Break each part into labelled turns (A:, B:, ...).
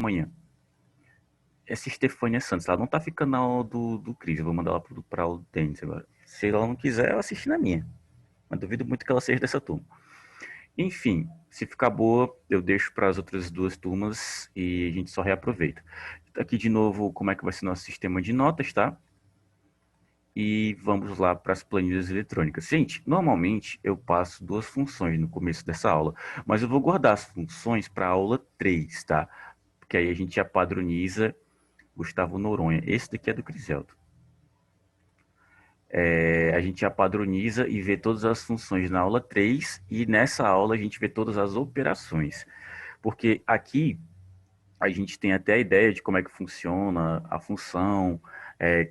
A: amanhã. Essa Estefânia Santos, ela não tá ficando na aula do Cris, eu vou mandar ela pra aula do Denis agora. Se ela não quiser, ela assiste na minha. Mas duvido muito que ela seja dessa turma. Enfim, se ficar boa, eu deixo para as outras duas turmas e a gente só reaproveita. Aqui de novo, como é que vai ser nosso sistema de notas, tá? E vamos lá para as planilhas eletrônicas. Gente, normalmente eu passo duas funções no começo dessa aula, mas eu vou guardar as funções para a aula 3, tá? Porque aí a gente já padroniza Gustavo Noronha. Esse daqui é do Criselto. A gente já padroniza e vê todas as funções na aula 3 e nessa aula a gente vê todas as operações. Porque aqui a gente tem até a ideia de como é que funciona a função,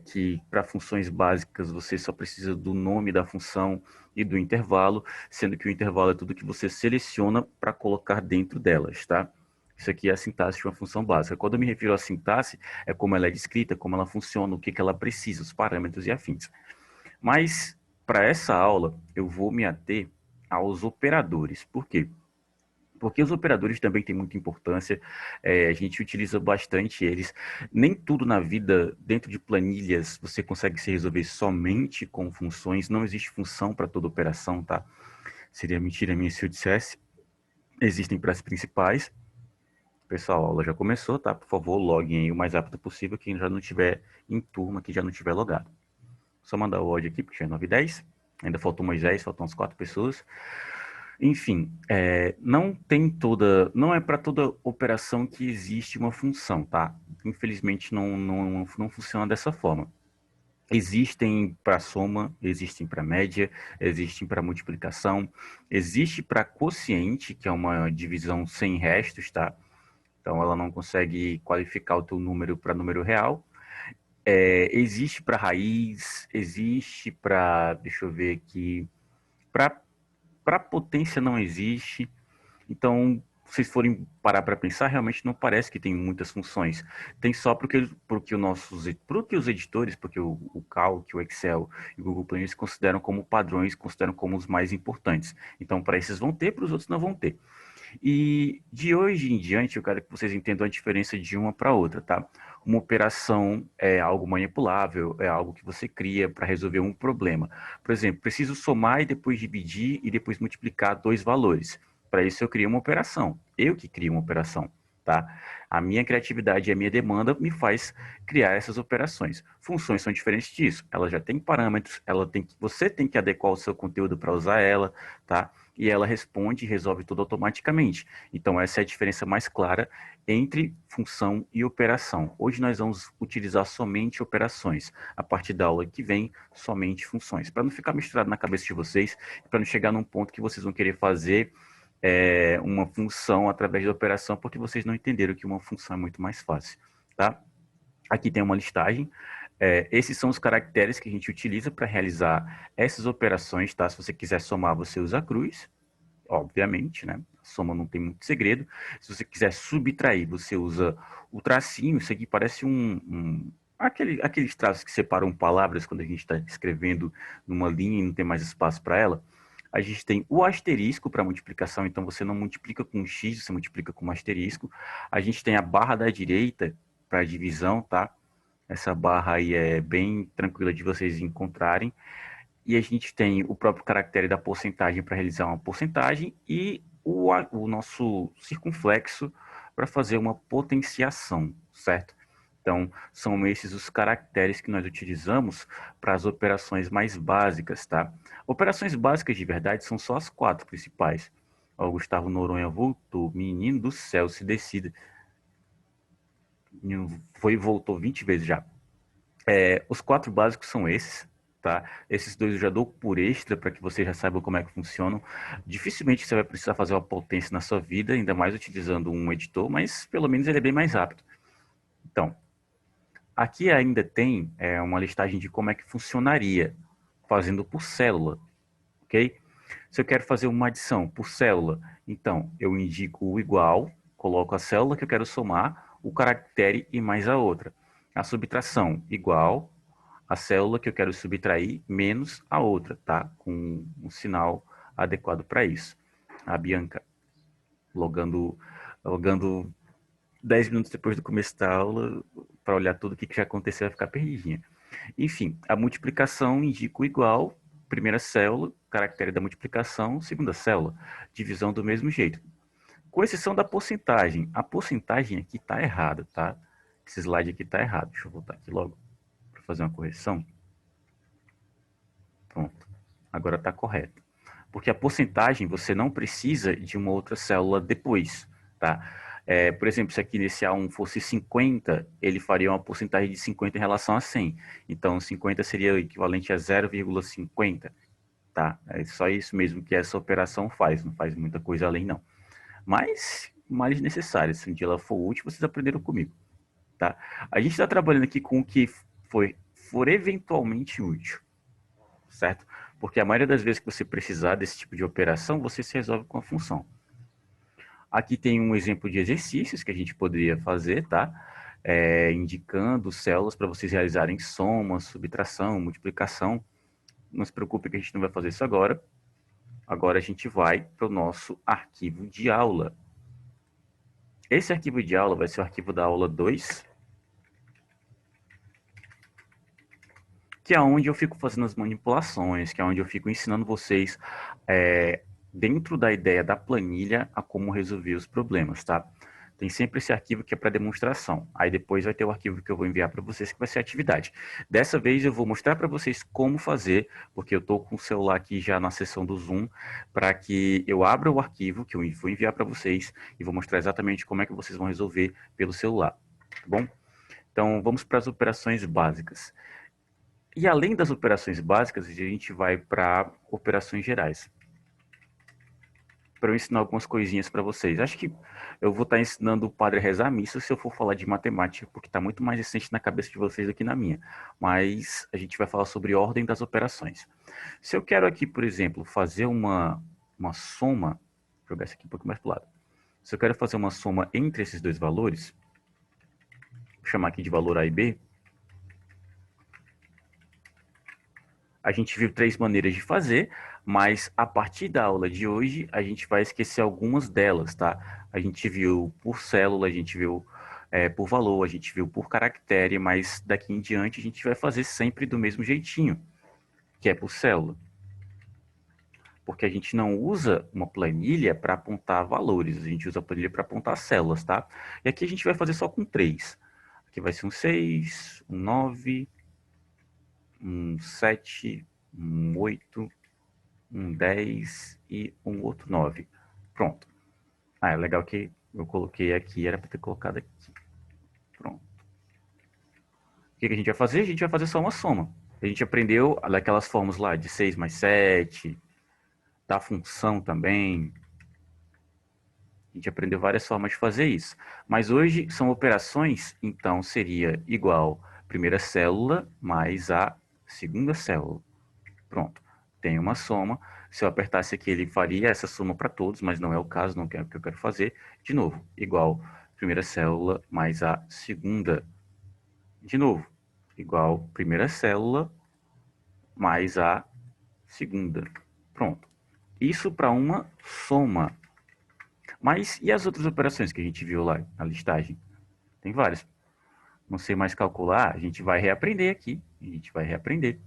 A: que para funções básicas você só precisa do nome da função e do intervalo, sendo que o intervalo é tudo que você seleciona para colocar dentro delas, tá? Isso aqui é a sintaxe de uma função básica. Quando eu me refiro à sintaxe, é como ela é descrita, como ela funciona, o que ela precisa, os parâmetros e afins. Mas para essa aula eu vou me ater aos operadores. Por quê? Porque os operadores também têm muita importância, a gente utiliza bastante eles. Nem tudo na vida, dentro de planilhas, você consegue se resolver somente com funções. Não existe função para toda operação, tá? Seria mentira minha se eu dissesse. Existem para as principais. Pessoal, a aula já começou, tá? Por favor, loguem aí o mais rápido possível. Quem já não tiver em turma, que já não tiver logado. Só mandar o áudio aqui, porque já é 9h10. Ainda faltam umas 10, faltam umas 4 pessoas. Enfim, não tem toda, não é para toda operação que existe uma função, tá? Infelizmente não funciona dessa forma. Existem para soma, existem para média, existem para multiplicação, existe para quociente, que é uma divisão sem restos, tá? Então ela não consegue qualificar o teu número para número real. Existe para raiz, existe para, deixa eu ver aqui, para potência não existe. Então, se vocês forem parar para pensar, realmente não parece que tem muitas funções. Tem só porque os editores, porque o Calc, o Excel e o Google Planner consideram como padrões, consideram como os mais importantes. Então, para esses vão ter, para os outros não vão ter. E de hoje em diante, eu quero que vocês entendam a diferença de uma para outra, tá? Uma operação é algo manipulável, é algo que você cria para resolver um problema. Por exemplo, preciso somar e depois dividir e depois multiplicar dois valores. Para isso eu crio uma operação. Eu que crio uma operação, tá? A minha criatividade e a minha demanda me faz criar essas operações. Funções são diferentes disso. Ela já tem parâmetros, você tem que adequar o seu conteúdo para usar ela, tá? E ela responde e resolve tudo automaticamente. Então, essa é a diferença mais clara entre função e operação. Hoje nós vamos utilizar somente operações. A partir da aula que vem, somente funções. Para não ficar misturado na cabeça de vocês, para não chegar num ponto que vocês vão querer fazer uma função através da operação, porque vocês não entenderam que uma função é muito mais fácil. Tá? Aqui tem uma listagem. Esses são os caracteres que a gente utiliza para realizar essas operações, tá? Se você quiser somar, você usa a cruz, obviamente, né? A soma não tem muito segredo. Se você quiser subtrair, você usa o tracinho. Isso aqui parece aqueles traços que separam palavras quando a gente está escrevendo numa linha e não tem mais espaço para ela. A gente tem o asterisco para multiplicação, então você não multiplica com x, você multiplica com um asterisco. A gente tem a barra da direita para divisão, tá? Essa barra aí é bem tranquila de vocês encontrarem. E a gente tem o próprio caractere da porcentagem para realizar uma porcentagem e o nosso circunflexo para fazer uma potenciação, certo? Então, são esses os caracteres que nós utilizamos para as operações mais básicas, tá? Operações básicas de verdade são só as 4 principais. Ó, o Gustavo Noronha voltou, menino do céu, se decida. Foi e voltou 20 vezes já. Os 4 básicos são esses, tá? Esses 2 eu já dou por extra para que você já saiba como é que funcionam. Dificilmente você vai precisar fazer uma potência na sua vida, ainda mais utilizando um editor, mas pelo menos ele é bem mais rápido. Então, aqui ainda tem uma listagem de como é que funcionaria, fazendo por célula, ok? Se eu quero fazer uma adição por célula, então eu indico o igual, coloco a célula que eu quero somar, o caractere e mais a outra. A subtração, igual, a célula que eu quero subtrair menos a outra, tá? Com um sinal adequado para isso. A Bianca logando 10 minutos depois do começo da aula, para olhar tudo o que já aconteceu, vai ficar perdidinha. Enfim, a multiplicação indica o igual, primeira célula, caractere da multiplicação, segunda célula, divisão do mesmo jeito. Com exceção da porcentagem. A porcentagem aqui está errada, tá? Esse slide aqui está errado. Deixa eu voltar aqui logo para fazer uma correção. Pronto. Agora está correto. Porque a porcentagem você não precisa de uma outra célula depois, tá? Por exemplo, se aqui nesse A1 fosse 50, ele faria uma porcentagem de 50 em relação a 100. Então, 50 seria o equivalente a 0,50, tá? É só isso mesmo que essa operação faz, não faz muita coisa além não. Mas, mais necessário, se um dia ela for útil, vocês aprenderam comigo, tá? A gente está trabalhando aqui com o que for eventualmente útil, certo? Porque a maioria das vezes que você precisar desse tipo de operação, você se resolve com a função. Aqui tem um exemplo de exercícios que a gente poderia fazer, tá? Indicando células para vocês realizarem soma, subtração, multiplicação. Não se preocupe que a gente não vai fazer isso agora. Agora a gente vai para o nosso arquivo de aula. Esse arquivo de aula vai ser o arquivo da aula 2, que é onde eu fico fazendo as manipulações, que é onde eu fico ensinando vocês, dentro da ideia da planilha, a como resolver os problemas, tá? Tem sempre esse arquivo que é para demonstração. Aí depois vai ter o arquivo que eu vou enviar para vocês, que vai ser a atividade. Dessa vez eu vou mostrar para vocês como fazer, porque eu estou com o celular aqui já na sessão do Zoom, para que eu abra o arquivo que eu vou enviar para vocês e vou mostrar exatamente como é que vocês vão resolver pelo celular, tá bom? Então vamos para as operações básicas. E além das operações básicas, a gente vai para operações gerais. Para eu ensinar algumas coisinhas para vocês. Acho que eu vou estar ensinando o padre a rezar a missa se eu for falar de matemática, porque está muito mais recente na cabeça de vocês do que na minha. Mas a gente vai falar sobre ordem das operações. Se eu quero aqui, por exemplo, fazer uma soma, vou jogar isso aqui um pouco mais para o lado. Se eu quero fazer uma soma entre esses dois valores, vou chamar aqui de valor A e B, a gente viu 3 maneiras de fazer, mas a partir da aula de hoje a gente vai esquecer algumas delas, tá? A gente viu por célula, a gente viu por valor, a gente viu por caractere, mas daqui em diante a gente vai fazer sempre do mesmo jeitinho, que é por célula. Porque a gente não usa uma planilha para apontar valores, a gente usa a planilha para apontar células, tá? E aqui a gente vai fazer só com 3. Aqui vai ser um 6, um 9, um 7, um 8, um 10 e um outro 9. Pronto. É legal que eu coloquei aqui, era para ter colocado aqui. Pronto. O que a gente vai fazer? A gente vai fazer só uma soma. A gente aprendeu daquelas formas lá de 6 mais 7, da função também. A gente aprendeu várias formas de fazer isso. Mas hoje são operações, então seria igual primeira célula mais a segunda célula. Pronto. Tem uma soma. Se eu apertasse aqui, ele faria essa soma para todos, mas não é o caso, não é o que eu quero fazer. De novo, igual primeira célula mais a segunda. De novo, igual primeira célula mais a segunda. Pronto. Isso para uma soma. Mas e as outras operações que a gente viu lá na listagem? Tem várias. Não sei mais calcular, a gente vai reaprender aqui. A gente vai reaprender.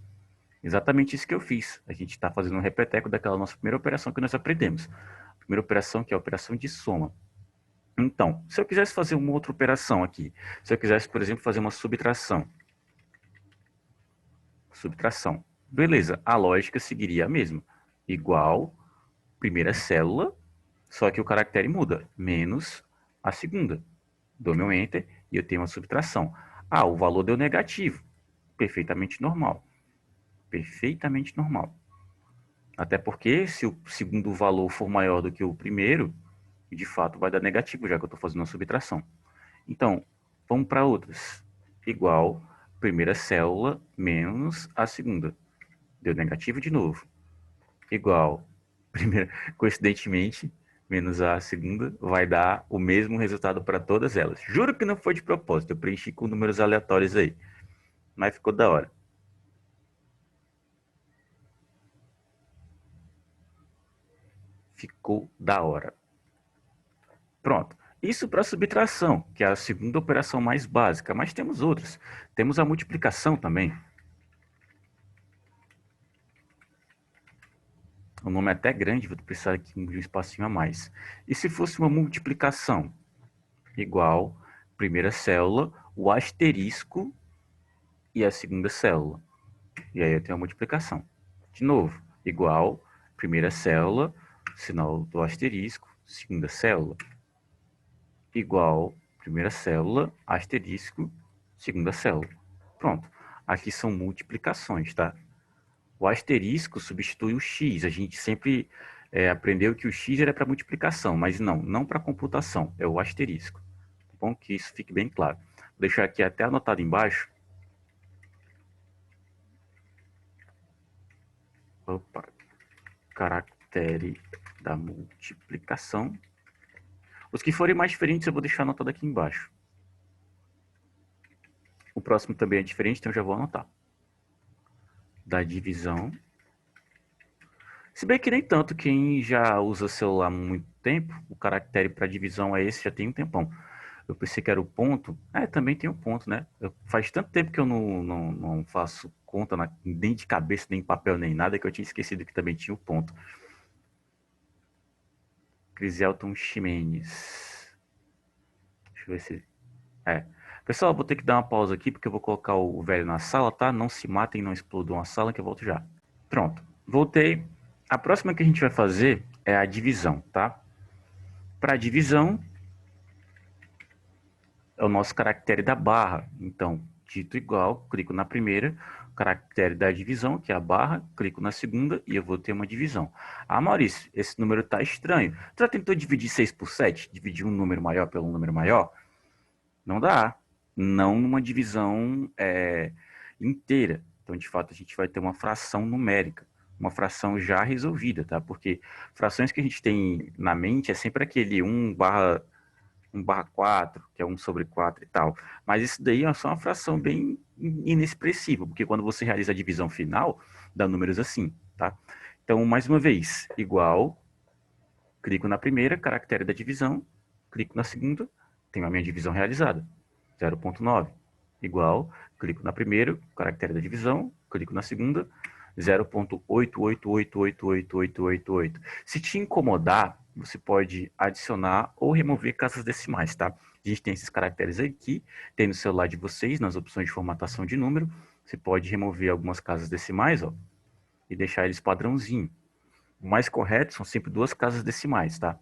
A: Exatamente isso que eu fiz. A gente está fazendo um repeteco daquela nossa primeira operação que nós aprendemos. A primeira operação que é a operação de soma. Então, se eu quisesse fazer uma outra operação aqui, se eu quisesse, por exemplo, fazer uma subtração. Subtração. Beleza, a lógica seguiria a mesma. Igual, primeira célula, só que o caractere muda. Menos a segunda. Dou meu Enter e eu tenho uma subtração. Ah, o valor deu negativo. Perfeitamente normal. Perfeitamente normal. Até porque se o segundo valor for maior do que o primeiro, de fato vai dar negativo, já que eu estou fazendo uma subtração. Então, vamos para outras. Igual primeira célula menos a segunda. Deu negativo de novo. Igual, primeira, coincidentemente, menos a segunda, vai dar o mesmo resultado para todas elas. Juro que não foi de propósito, eu preenchi com números aleatórios aí. Mas ficou da hora. Ficou da hora. Pronto. Isso para subtração, que é a segunda operação mais básica, mas temos outras. Temos a multiplicação também. O nome é até grande, vou precisar aqui de um espacinho a mais. E se fosse uma multiplicação? Igual, primeira célula, o asterisco e a segunda célula. E aí eu tenho a multiplicação. De novo, igual, primeira célula, sinal do asterisco, segunda célula. Igual, primeira célula, asterisco, segunda célula. Pronto. Aqui são multiplicações, tá? O asterisco substitui o x. A gente sempre aprendeu que o x era para multiplicação, mas não para computação. É o asterisco. Tá bom? Que isso fique bem claro. Vou deixar aqui até anotado embaixo. Opa. Caractere da multiplicação. Os que forem mais diferentes eu vou deixar anotado aqui embaixo. O próximo também é diferente, então eu já vou anotar. Da divisão. Se bem que nem tanto, quem já usa celular há muito tempo, o caractere para divisão é esse, já tem um tempão. Eu pensei que era o ponto. Também tem o ponto, né? Faz tanto tempo que eu não faço conta nem de cabeça, nem papel, nem nada, que eu tinha esquecido que também tinha o ponto. Criselton Ximenes. Deixa eu ver se... Pessoal, eu vou ter que dar uma pausa aqui, porque eu vou colocar o velho na sala, tá? Não se matem, não explodam a sala, que eu volto já. Pronto, voltei. A próxima que a gente vai fazer é a divisão, tá? Para divisão, é o nosso caractere da barra. Então, dito igual, clico na primeira, caractere da divisão, que é a barra, clico na segunda e eu vou ter uma divisão. Ah, Maurício, esse número está estranho. Tu já tentou dividir 6 por 7? Dividir um número maior pelo número maior? Não dá. Não numa divisão inteira. Então, de fato, a gente vai ter uma fração numérica. Uma fração já resolvida, tá? Porque frações que a gente tem na mente é sempre aquele 1/4, que é 1 sobre 4 e tal. Mas isso daí é só uma fração bem inexpressiva, porque quando você realiza a divisão final, dá números assim, tá? Então, mais uma vez, igual, clico na primeira, caractere da divisão, clico na segunda, tenho a minha divisão realizada, 0,9. Igual, clico na primeira, caractere da divisão, clico na segunda, 0,88888888. Se te incomodar, você pode adicionar ou remover casas decimais, tá? A gente tem esses caracteres aqui, tem no celular de vocês, nas opções de formatação de número, você pode remover algumas casas decimais, ó, e deixar eles padrãozinho. O mais correto são sempre 2 casas decimais, tá?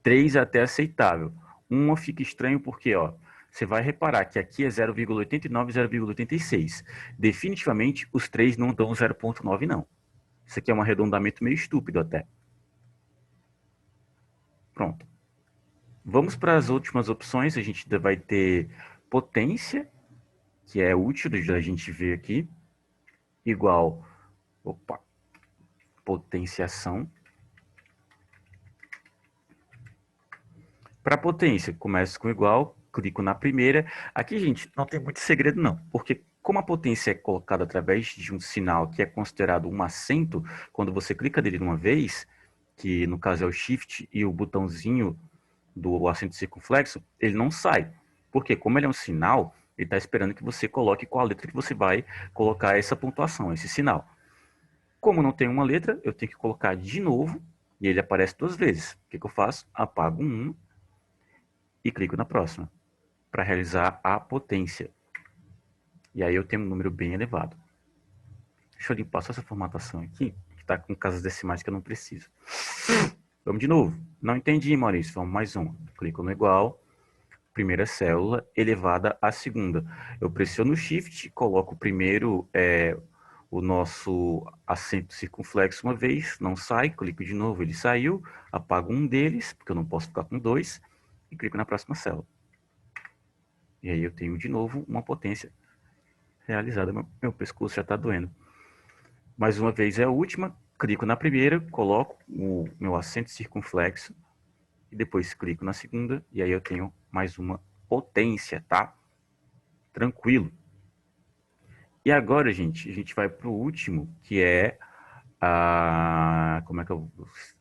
A: 3 é até aceitável. Uma fica estranho porque, ó, você vai reparar que aqui é 0,89 e 0,86. Definitivamente, os 3 não dão 0,9, não. Isso aqui é um arredondamento meio estúpido até. Pronto. Vamos para as últimas opções. A gente vai ter potência, que é útil da gente ver aqui, igual, potenciação. Para potência, começa com igual, clico na primeira. Aqui, gente, não tem muito segredo não, porque como a potência é colocada através de um sinal que é considerado um acento, quando você clica dele de uma vez, que no caso é o Shift e o botãozinho do acento circunflexo, ele não sai. Porque como ele é um sinal, ele está esperando que você coloque qual a letra que você vai colocar essa pontuação, esse sinal. Como não tem uma letra, eu tenho que colocar de novo, e ele aparece 2 vezes. O que eu faço? Apago um e clico na próxima, para realizar a potência. E aí eu tenho um número bem elevado. Deixa eu limpar só essa formatação aqui, que está com casas decimais que eu não preciso. Vamos de novo. Não entendi, Maurício. Vamos mais um. Clico no igual, primeira célula elevada à segunda. Eu pressiono o Shift, coloco primeiro o nosso acento circunflexo uma vez, não sai, clico de novo, ele saiu, apago um deles, porque eu não posso ficar com 2, e clico na próxima célula. E aí eu tenho de novo uma potência realizada. Meu pescoço já está doendo. Mais uma vez é a última, clico na primeira, coloco o meu acento circunflexo e depois clico na segunda e aí eu tenho mais uma potência, tá? Tranquilo. E agora, gente, a gente vai para o último, que é a... Como é que eu...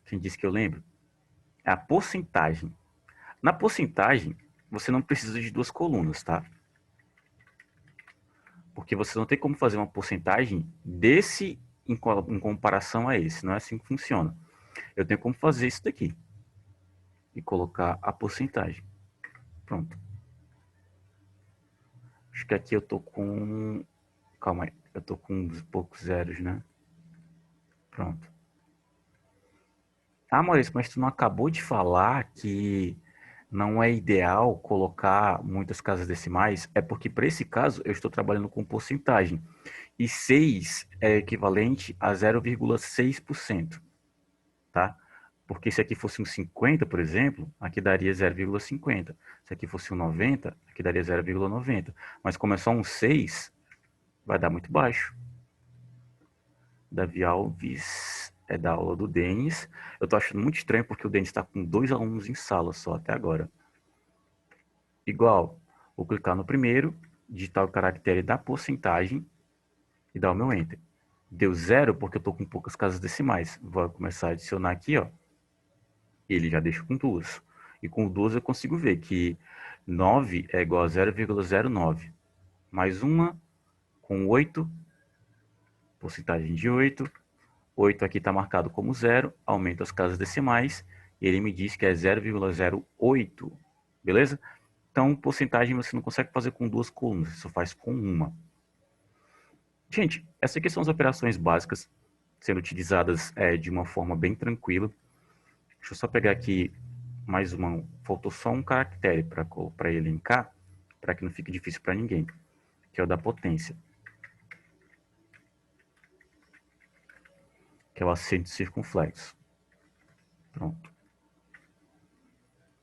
A: Quem disse que eu lembro? É a porcentagem. Na porcentagem, você não precisa de duas colunas, tá? Porque você não tem como fazer uma porcentagem desse em comparação a esse. Não é assim que funciona. Eu tenho como fazer isso daqui. E colocar a porcentagem. Pronto. Acho que aqui eu tô com... Calma aí. Eu tô com uns poucos zeros, né? Pronto. Ah, Maurício, mas tu não acabou de falar que não é ideal colocar muitas casas decimais? É porque, para esse caso, eu estou trabalhando com porcentagem. E 6 é equivalente a 0,6%, tá? Porque se aqui fosse um 50, por exemplo, aqui daria 0,50. Se aqui fosse um 90, aqui daria 0,90. Mas como é só um 6, vai dar muito baixo. Davi Alves é da aula do Denis. Eu tô achando muito estranho porque o Denis está com 2 alunos em sala só até agora. Igual, vou clicar no primeiro, digitar o caractere da porcentagem e dar o meu Enter. Deu zero porque eu estou com poucas casas decimais. Vou começar a adicionar aqui, ó. Ele já deixa com duas. E com duas eu consigo ver que 9 é igual a 0,09. Mais uma com 8, porcentagem de 8. 8 aqui está marcado como zero, aumento as casas decimais. E ele me diz que é 0,08. Beleza? Então, porcentagem você não consegue fazer com duas colunas, você só faz com uma. Gente, essas aqui são as operações básicas sendo utilizadas de uma forma bem tranquila. Deixa eu só pegar aqui mais uma. Faltou só um caractere para elencar, para que não fique difícil para ninguém, que é o da potência, que é o acento circunflexo. Pronto.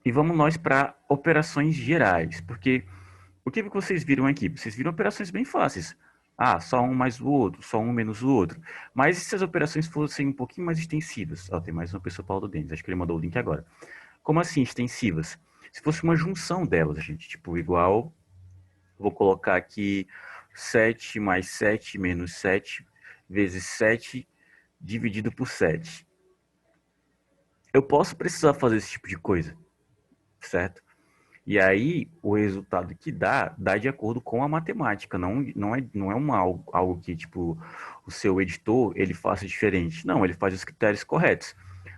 A: E vamos nós para operações gerais, porque o que vocês viram aqui? Vocês viram operações bem fáceis. Ah, só um mais o outro, só um menos o outro. Mas se as operações fossem um pouquinho mais extensivas? Ó, tem mais uma pessoa, Paulo Denis, acho que ele mandou o link agora. Como assim extensivas? Se fosse uma junção delas, gente, tipo, igual, vou colocar aqui 7 mais 7 menos 7 vezes 7 dividido por 7. Eu posso precisar fazer esse tipo de coisa, certo? E aí, o resultado que dá de acordo com a matemática, não é algo que, tipo, o seu editor, ele faça diferente. Não, ele faz os critérios corretos.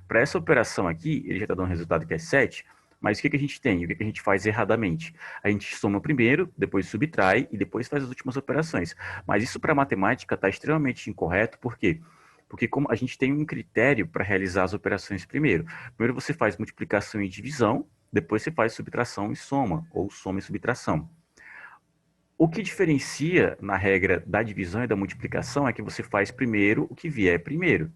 A: Para essa operação aqui, ele já está dando um resultado que é 7, mas o que a gente tem? O que a gente faz erradamente? A gente soma primeiro, depois subtrai e depois faz as últimas operações. Mas isso para matemática está extremamente incorreto, por quê? Porque como a gente tem um critério para realizar as operações primeiro. Primeiro você faz multiplicação e divisão, depois você faz subtração e soma, ou soma e subtração. O que diferencia na regra da divisão e da multiplicação é que você faz primeiro o que vier primeiro.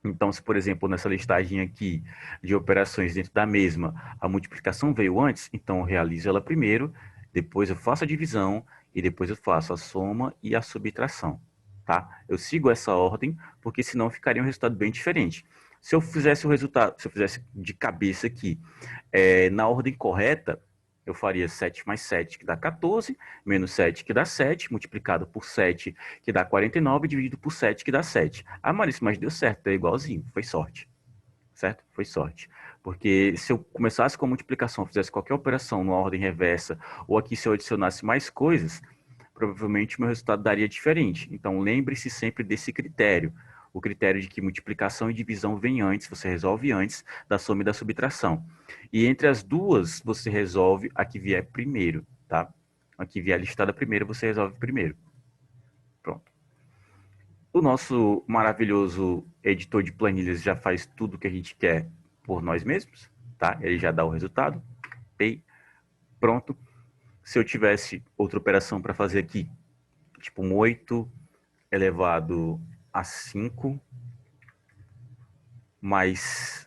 A: Então, se por exemplo, nessa listagem aqui de operações dentro da mesma, a multiplicação veio antes, então eu realizo ela primeiro, depois eu faço a divisão e depois eu faço a soma e a subtração, tá? Eu sigo essa ordem porque senão ficaria um resultado bem diferente. Se eu fizesse o resultado, se eu fizesse de cabeça aqui, na ordem correta, eu faria 7 mais 7, que dá 14, menos 7, que dá 7, multiplicado por 7, que dá 49, dividido por 7, que dá 7. Ah, Maurício, mas deu certo, é igualzinho, foi sorte, certo? Foi sorte. Porque se eu começasse com a multiplicação, fizesse qualquer operação numa ordem reversa, ou aqui se eu adicionasse mais coisas, provavelmente o meu resultado daria diferente. Então lembre-se sempre desse critério. O critério de que multiplicação e divisão vem antes, você resolve antes da soma e da subtração. E entre as duas, você resolve a que vier primeiro, tá? A que vier listada primeiro, você resolve primeiro. Pronto. O nosso maravilhoso editor de planilhas já faz tudo o que a gente quer por nós mesmos, tá? Ele já dá o resultado. E pronto. Se eu tivesse outra operação para fazer aqui, tipo um 8 elevado a 5 mais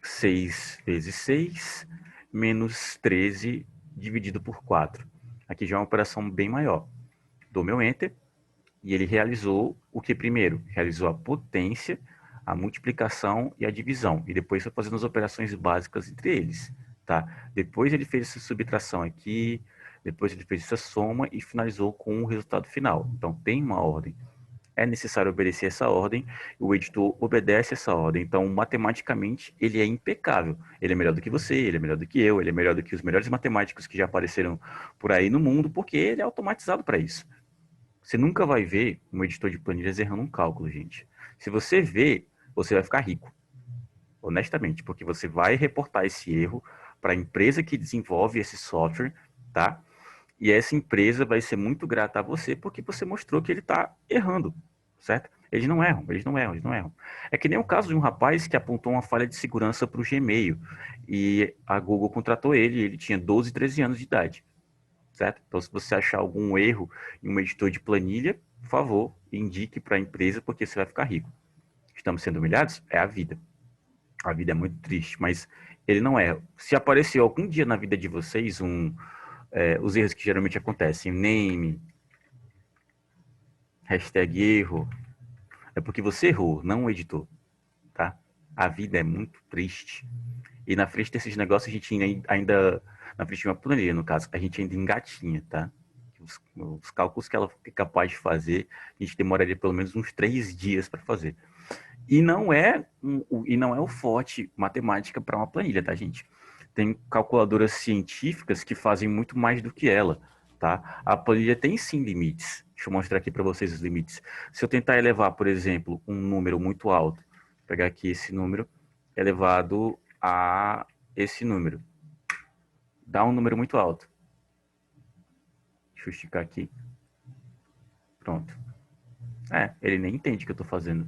A: 6 vezes 6 menos 13 dividido por 4. Aqui já é uma operação bem maior. Dou meu Enter e ele realizou o que primeiro? Realizou a potência, a multiplicação e a divisão. E depois foi fazendo as operações básicas entre eles. Tá? Depois ele fez essa subtração aqui, depois ele fez essa soma e finalizou com o resultado final. Então tem uma ordem. é necessário obedecer essa ordem, o editor obedece essa ordem. Então, matematicamente, ele é impecável. Ele é melhor do que você, ele é melhor do que eu, ele é melhor do que os melhores matemáticos que já apareceram por aí no mundo, porque ele é automatizado para isso. Você nunca vai ver um editor de planilhas errando um cálculo, gente. Se você vê, você vai ficar rico, honestamente, porque você vai reportar esse erro para a empresa que desenvolve esse software, tá? E essa empresa vai ser muito grata a você porque você mostrou que ele está errando, certo? Eles não erram, eles não erram, eles não erram. É que nem o caso de um rapaz que apontou uma falha de segurança para o Gmail e a Google contratou ele e ele tinha 12, 13 anos de idade, certo? Então, se você achar algum erro em um editor de planilha, por favor, indique para a empresa porque você vai ficar rico. Estamos sendo humilhados? É a vida. A vida é muito triste, mas ele não erra. Se apareceu algum dia na vida de vocês os erros que geralmente acontecem, name, hashtag erro, é porque você errou, não o editor, tá? A vida é muito triste. E na frente desses negócios, a gente ainda, na frente de uma planilha, no caso, a gente ainda engatinha, tá? Os cálculos que ela é capaz de fazer, a gente demoraria pelo menos uns 3 dias para fazer. E não é o forte matemática para uma planilha, tá, gente? Tem calculadoras científicas que fazem muito mais do que ela, tá? A planilha tem sim limites. Deixa eu mostrar aqui para vocês os limites. Se eu tentar elevar, por exemplo, um número muito alto, vou pegar aqui esse número elevado a esse número, dá um número muito alto. Deixa eu esticar aqui. Pronto. Ele nem entende o que eu estou fazendo.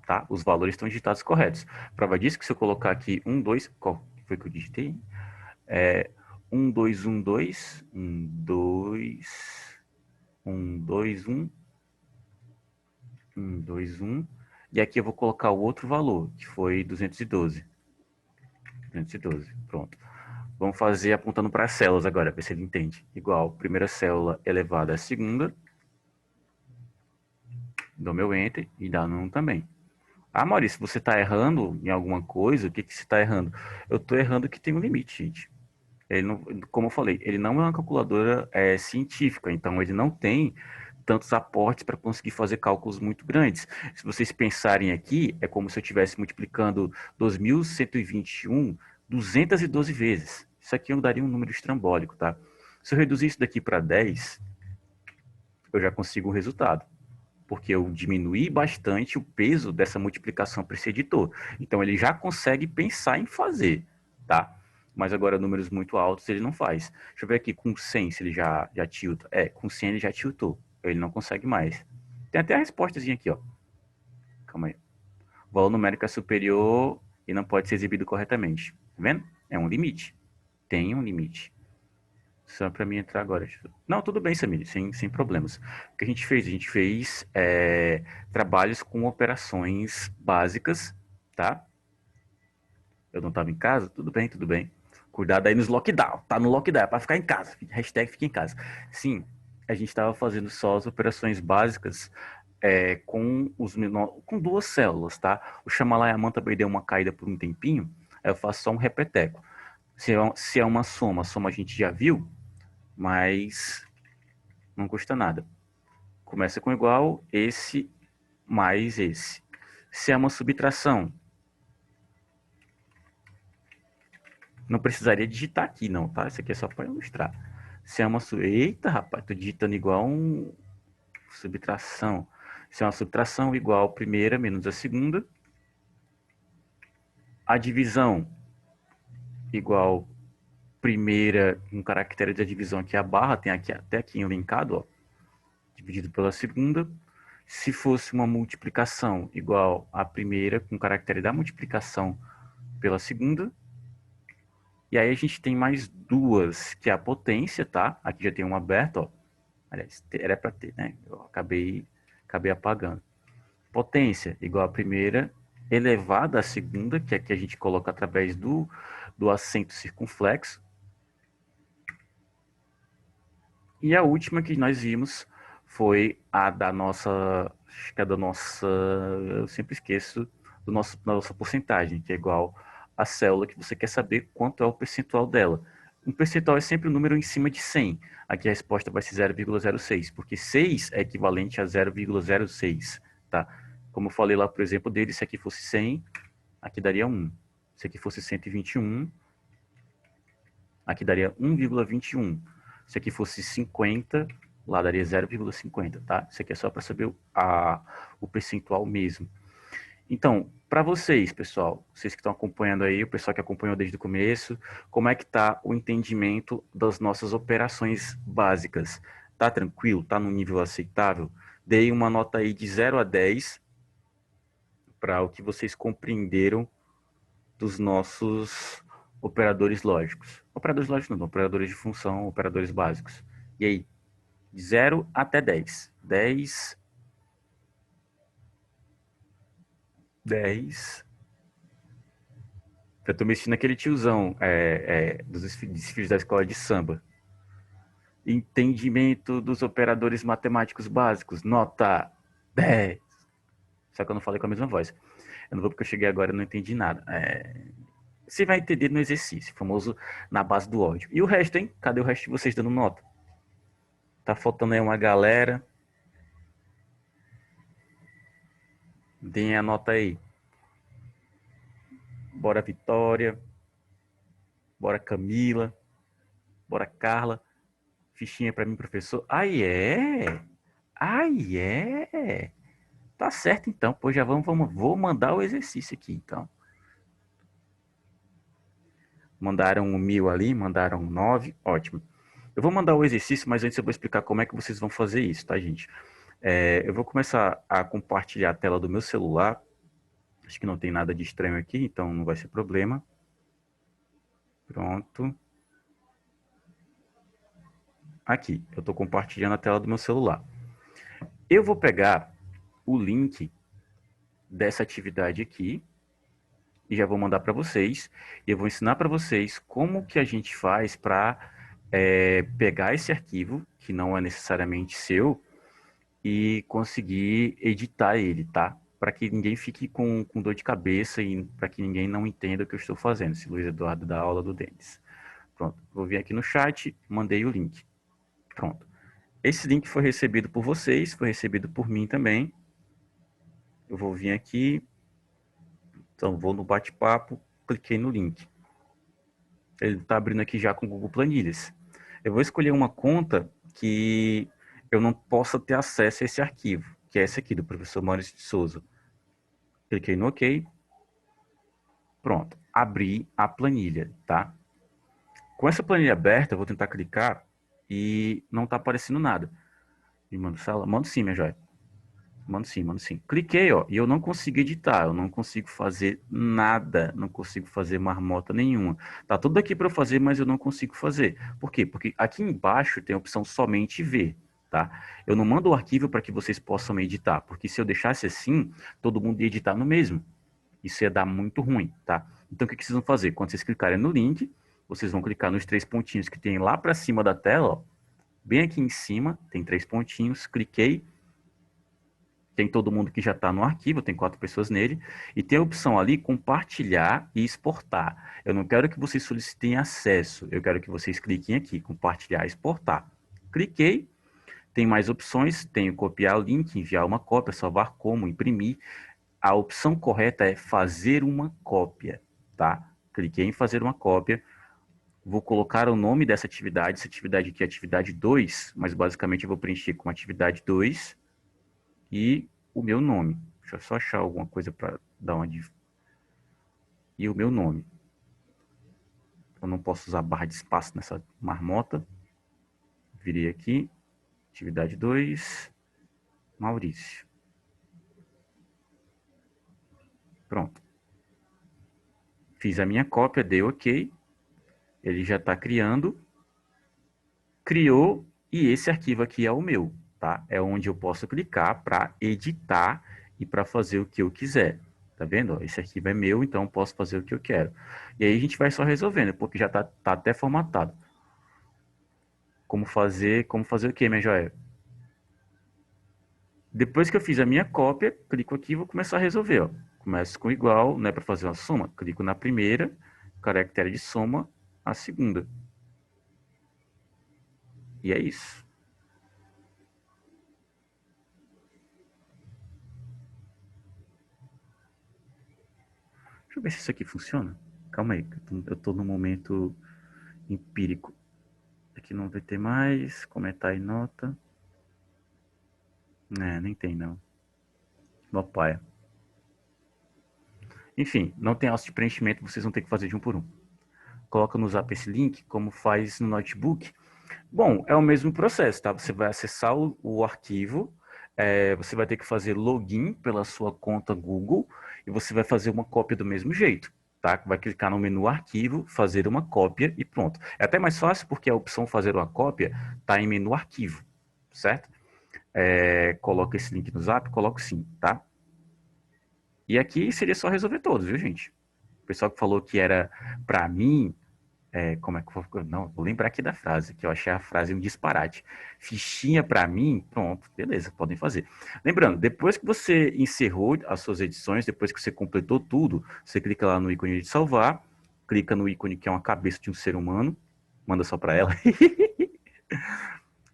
A: Tá? Os valores estão digitados corretos. Prova disso que se eu colocar aqui 1, 2, qual foi que eu digitei? 1, 2, 1, 2, 1, 2, 1, 2, 1, 1, 2, 1. E aqui eu vou colocar o outro valor, que foi 212. 212, pronto. Vamos fazer apontando para as células agora, ver se ele entende. Igual, primeira célula elevada à segunda. Dou meu Enter e dá no 1 também. Ah, Maurício, você está errando em alguma coisa? O que que você está errando? Eu estou errando que tem um limite, gente. Ele não, como eu falei, ele não é uma calculadora científica, então ele não tem tantos aportes para conseguir fazer cálculos muito grandes. Se vocês pensarem aqui, é como se eu estivesse multiplicando 2.121 212 vezes. Isso aqui eu daria um número estrambólico, tá? Se eu reduzir isso daqui para 10, eu já consigo um resultado, porque eu diminuí bastante o peso dessa multiplicação para esse editor. Então ele já consegue pensar em fazer, tá? Mas agora números muito altos ele não faz. Deixa eu ver aqui com 100 se ele já tilta. Com 100 ele já tiltou. Ele não consegue mais. Tem até a respostazinha aqui, ó. Calma aí. O valor numérico é superior e não pode ser exibido corretamente. Tá vendo? É um limite. Tem um limite. Só para mim entrar agora. Não, tudo bem, Samir, sem problemas. O que a gente fez? A gente fez trabalhos com operações básicas, tá? Eu não estava em casa? Tudo bem, tudo bem. Cuidado aí nos lockdown. Tá no lockdown, é para ficar em casa. Hashtag fica em casa. Sim, a gente estava fazendo só as operações básicas com duas células, tá? O Xamalayaman também deu uma caída por um tempinho. Aí eu faço só um repeteco. Se é uma soma, a soma a gente já viu, mas não custa nada. Começa com igual, esse mais esse. Se é uma subtração, não precisaria digitar aqui não, tá? Isso aqui é só para ilustrar. Se é uma... Eita, rapaz, tô digitando igual subtração. Se é uma subtração, igual a primeira menos a segunda. A divisão, igual primeira, um caractere da divisão aqui, a barra, tem aqui até aqui linkado, ó. Dividido pela segunda. Se fosse uma multiplicação igual à primeira, com o caractere da multiplicação pela segunda. E aí a gente tem mais duas, que é a potência, tá? Aqui já tem uma aberta, ó. Aliás, era para ter, né? Eu acabei apagando. Potência igual à primeira, elevada à segunda, que aqui a gente coloca através do acento circunflexo. E a última que nós vimos foi a da nossa, acho que é da nossa, eu sempre esqueço, da nossa porcentagem, que é igual à célula que você quer saber quanto é o percentual dela. Um percentual é sempre um número em cima de 100. Aqui a resposta vai ser 0,06, porque 6 é equivalente a 0,06, tá? Como eu falei lá, por exemplo, dele, se aqui fosse 100, aqui daria 1. Se aqui fosse 121, aqui daria 1,21. Se aqui fosse 50, lá daria 0,50, tá? Isso aqui é só para saber o percentual mesmo. Então, para vocês, pessoal, vocês que estão acompanhando aí, o pessoal que acompanhou desde o começo, como é que está o entendimento das nossas operações básicas? Tá tranquilo? Tá no nível aceitável? Dei uma nota aí de 0 a 10 para o que vocês compreenderam dos nossos operadores lógicos. Operadores lógicos não, operadores de função, operadores básicos. E aí? De 0 até 10. 10. Eu tô me sentindo aquele tiozão dos desfiles da escola de samba. Entendimento dos operadores matemáticos básicos. Nota 10. Só que eu não falei com a mesma voz. Eu não vou porque eu cheguei agora e não entendi nada. Você vai entender no exercício, famoso na base do ódio. E o resto, hein? Cadê o resto de vocês dando nota? Tá faltando aí uma galera. Deem a nota aí. Bora Vitória. Bora Camila. Bora Carla. Fichinha para mim, professor. Ai, é? Ai, é? Tá certo, então. Pois já vou mandar o exercício aqui, então. Mandaram 1.000 ali, mandaram 9, ótimo. Eu vou mandar o exercício, mas antes eu vou explicar como é que vocês vão fazer isso, tá, gente? Eu vou começar a compartilhar a tela do meu celular. Acho que não tem nada de estranho aqui, então não vai ser problema. Pronto. Aqui, eu estou compartilhando a tela do meu celular. Eu vou pegar o link dessa atividade aqui e já vou mandar para vocês. E eu vou ensinar para vocês como que a gente faz para pegar esse arquivo, que não é necessariamente seu, e conseguir editar ele, tá? Para que ninguém fique com dor de cabeça e para que ninguém não entenda o que eu estou fazendo. Esse Luiz Eduardo da aula do Denis. Pronto, vou vir aqui no chat, mandei o link. Pronto. Esse link foi recebido por vocês, foi recebido por mim também. Eu vou vir aqui, então vou no bate-papo, cliquei no link. Ele está abrindo aqui já com o Google Planilhas. Eu vou escolher uma conta que eu não possa ter acesso a esse arquivo, que é esse aqui, do professor Maurício de Souza. Cliquei no OK. Pronto, abri a planilha, tá? Com essa planilha aberta, eu vou tentar clicar e não está aparecendo nada. Me manda sala? Mando sim, minha joia. Mando sim, mando sim. Cliquei, ó, e eu não consigo editar, eu não consigo fazer nada, não consigo fazer marmota nenhuma. Tá tudo aqui para eu fazer, mas eu não consigo fazer. Por quê? Porque aqui embaixo tem a opção somente ver, tá? Eu não mando o arquivo para que vocês possam editar, porque se eu deixasse assim, todo mundo ia editar no mesmo. Isso ia dar muito ruim, tá? Então o que vocês vão fazer? Quando vocês clicarem no link, vocês vão clicar nos 3 pontinhos que tem lá para cima da tela, ó. Bem aqui em cima, tem 3 pontinhos, cliquei. Tem todo mundo que já está no arquivo, tem 4 pessoas nele, e tem a opção ali compartilhar e exportar. Eu não quero que vocês solicitem acesso, eu quero que vocês cliquem aqui, compartilhar e exportar. Cliquei, tem mais opções, tenho copiar o link, enviar uma cópia, salvar como, imprimir. A opção correta é fazer uma cópia, tá? Cliquei em fazer uma cópia, vou colocar o nome dessa atividade, essa atividade aqui é atividade 2, mas basicamente eu vou preencher com atividade 2, e o meu nome. Deixa eu só achar alguma coisa para dar uma... E o meu nome. Eu não posso usar barra de espaço nessa marmota. Virei aqui. Atividade 2. Maurício. Pronto. Fiz a minha cópia, dei OK. Ele já está criando. Criou e esse arquivo aqui é o meu, tá? É onde eu posso clicar para editar e para fazer o que eu quiser. Tá vendo? Esse arquivo é meu, então eu posso fazer o que eu quero. E aí a gente vai só resolvendo, porque já tá até formatado. Como fazer o quê, minha joia? Depois que eu fiz a minha cópia, clico aqui e vou começar a resolver, ó. Começo com igual, né, para fazer uma soma. Clico na primeira, caractere de soma, a segunda. E é isso. Deixa eu ver se isso aqui funciona. Calma aí, eu tô no momento empírico. Aqui não vai ter mais. Comentar e nota. Nem tem não. Meu pai. Enfim, não tem alça de preenchimento, vocês vão ter que fazer de um por um. Coloca no Zap esse link, como faz no notebook. Bom, é o mesmo processo, tá? Você vai acessar o arquivo, você vai ter que fazer login pela sua conta Google e você vai fazer uma cópia do mesmo jeito, tá? Vai clicar no menu arquivo, fazer uma cópia e pronto. É até mais fácil porque a opção fazer uma cópia está em menu arquivo, certo? Coloca esse link no Zap, coloco sim, tá? E aqui seria só resolver todos, viu, gente? O pessoal que falou que era para mim, como é que eu vou. Não, vou lembrar aqui da frase, que eu achei a frase um disparate. Fichinha para mim, pronto, beleza, podem fazer. Lembrando, depois que você encerrou as suas edições, depois que você completou tudo, você clica lá no ícone de salvar, clica no ícone que é uma cabeça de um ser humano, manda só para ela,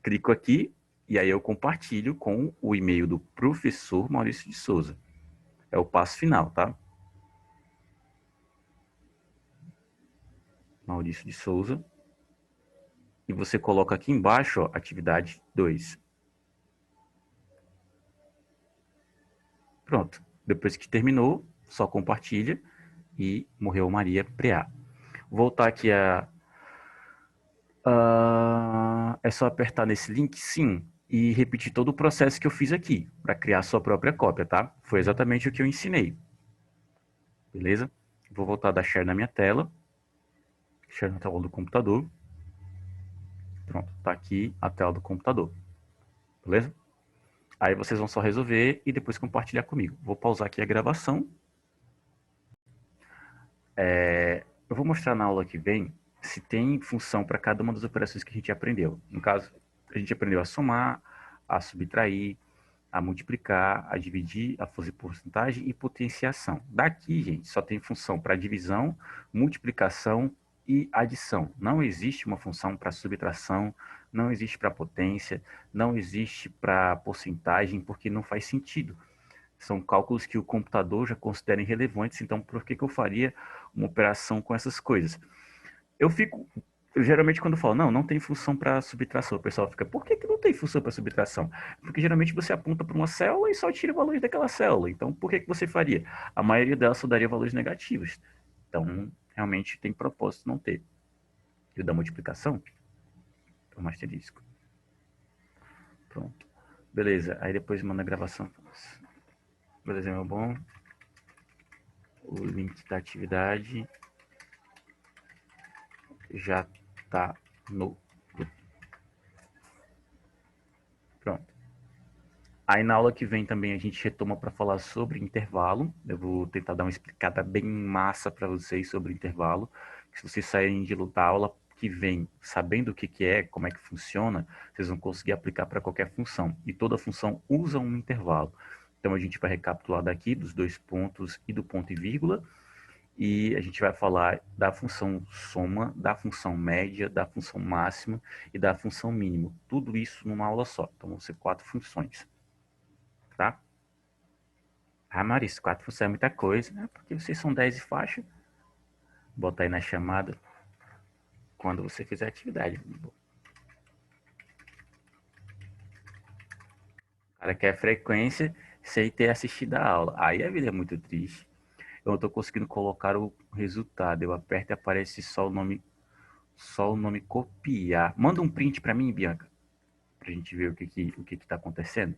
A: clico aqui, e aí eu compartilho com o e-mail do professor Maurício de Souza. É o passo final, tá? Maurício de Souza. E você coloca aqui embaixo, ó, atividade 2. Pronto. Depois que terminou, só compartilha e morreu Maria Preá. Voltar aqui é só apertar nesse link, sim, e repetir todo o processo que eu fiz aqui, para criar sua própria cópia, tá? Foi exatamente o que eu ensinei. Beleza? Vou voltar da share na minha tela. Share na tela do computador. Pronto, tá aqui a tela do computador. Beleza? Aí vocês vão só resolver e depois compartilhar comigo. Vou pausar aqui a gravação. Eu vou mostrar na aula que vem se tem função para cada uma das operações que a gente aprendeu. No caso, a gente aprendeu a somar, a subtrair, a multiplicar, a dividir, a fazer porcentagem e potenciação. Daqui, gente, só tem função para divisão, multiplicação e adição. Não existe uma função para subtração, não existe para potência, não existe para porcentagem, porque não faz sentido. São cálculos que o computador já considera irrelevantes, então por que eu faria uma operação com essas coisas? Eu geralmente quando falo, não tem função para subtração, o pessoal fica, por que não tem função para subtração? Porque geralmente você aponta para uma célula e só tira valores daquela célula, então por que você faria? A maioria delas só daria valores negativos, então realmente tem propósito não ter. E o da multiplicação, é um asterisco. Pronto. Beleza, aí depois manda a gravação. Beleza, meu bom. O link da atividade já tá no. Pronto. Aí na aula que vem também a gente retoma para falar sobre intervalo. Eu vou tentar dar uma explicada bem massa para vocês sobre intervalo. Se vocês saírem da aula que vem sabendo o que é, como é que funciona, vocês vão conseguir aplicar para qualquer função. E toda função usa um intervalo. Então a gente vai recapitular daqui dos dois pontos e do ponto e vírgula. E a gente vai falar da função soma, da função média, da função máxima e da função mínima. Tudo isso numa aula só. Então vão ser 4 funções. Tá? Ah, Maurício, 4 funções é muita coisa, né? Porque vocês são 10 e faixa. Bota aí na chamada quando você fizer a atividade. O cara quer frequência sem ter assistido a aula. Aí a vida é muito triste. Eu não estou conseguindo colocar o resultado. Eu aperto e aparece só o nome copiar. Manda um print para mim, Bianca, pra gente ver o que tá acontecendo.